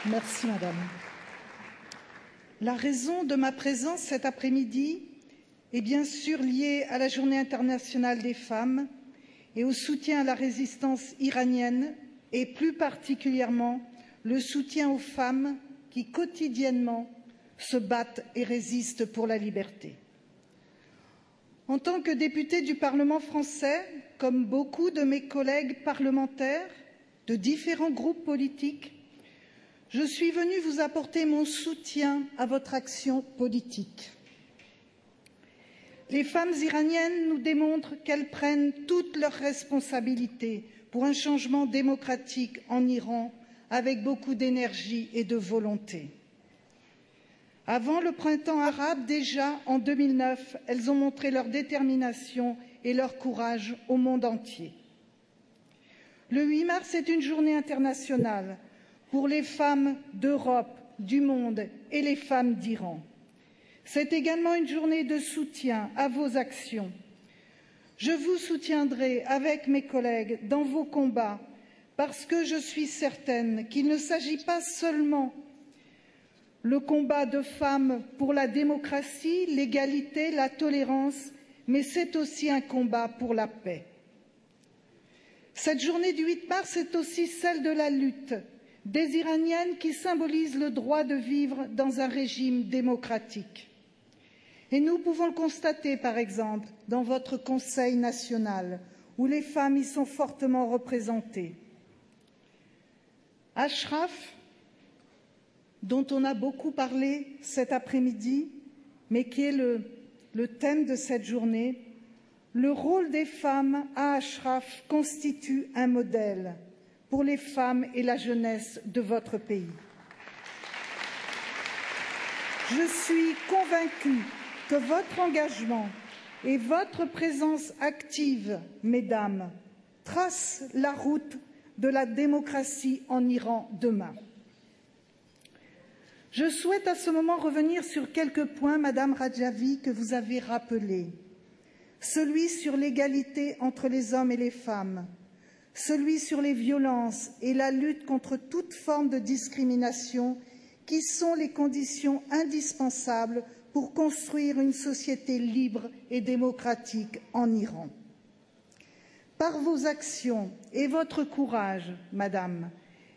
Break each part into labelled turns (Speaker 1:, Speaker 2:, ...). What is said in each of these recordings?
Speaker 1: Merci, Madame. La raison de ma présence cet après-midi est bien sûr liée à la Journée internationale des femmes et au soutien à la résistance iranienne et plus particulièrement le soutien aux femmes qui quotidiennement se battent et résistent pour la liberté. En tant que députée du Parlement français, comme beaucoup de mes collègues parlementaires de différents groupes politiques, je suis venue vous apporter mon soutien à votre action politique. Les femmes iraniennes nous démontrent qu'elles prennent toutes leurs responsabilités pour un changement démocratique en Iran avec beaucoup d'énergie et de volonté. Avant le printemps arabe, déjà en 2009, elles ont montré leur détermination et leur courage au monde entier. Le 8 mars est une journée internationale pour les femmes d'Europe, du monde et les femmes d'Iran. C'est également une journée de soutien à vos actions. Je vous soutiendrai avec mes collègues dans vos combats parce que je suis certaine qu'il ne s'agit pas seulement le combat de femmes pour la démocratie, l'égalité, la tolérance, mais c'est aussi un combat pour la paix. Cette journée du 8 mars est aussi celle de la lutte des Iraniennes qui symbolisent le droit de vivre dans un régime démocratique. Et nous pouvons le constater, par exemple, dans votre Conseil national, où les femmes y sont fortement représentées. Ashraf, dont on a beaucoup parlé cet après-midi, mais qui est le thème de cette journée, le rôle des femmes à Ashraf constitue un modèle pour les femmes et la jeunesse de votre pays. Je suis convaincue que votre engagement et votre présence active, mesdames, tracent la route de la démocratie en Iran demain. Je souhaite à ce moment revenir sur quelques points, Madame Rajavi, que vous avez rappelés. Celui sur l'égalité entre les hommes et les femmes, celui sur les violences et la lutte contre toute forme de discrimination qui sont les conditions indispensables pour construire une société libre et démocratique en Iran. Par vos actions et votre courage, Madame,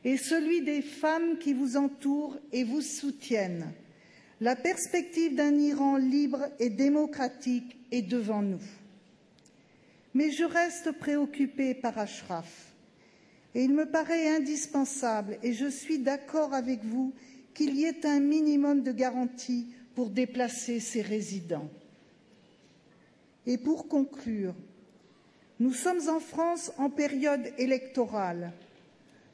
Speaker 1: et celui des femmes qui vous entourent et vous soutiennent, la perspective d'un Iran libre et démocratique est devant nous. Mais je reste préoccupée par Ashraf et il me paraît indispensable, et je suis d'accord avec vous, qu'il y ait un minimum de garanties pour déplacer ses résidents. Et pour conclure, nous sommes en France en période électorale.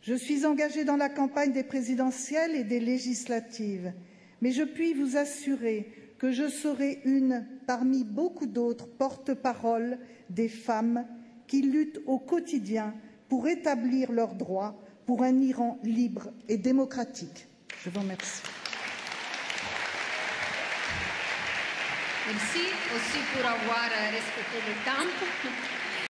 Speaker 1: Je suis engagée dans la campagne des présidentielles et des législatives, mais je puis vous assurer que je serai une parmi beaucoup d'autres porte-parole des femmes qui luttent au quotidien pour établir leurs droits pour un Iran libre et démocratique. Je vous remercie.
Speaker 2: Merci aussi pour avoir respecté le temps.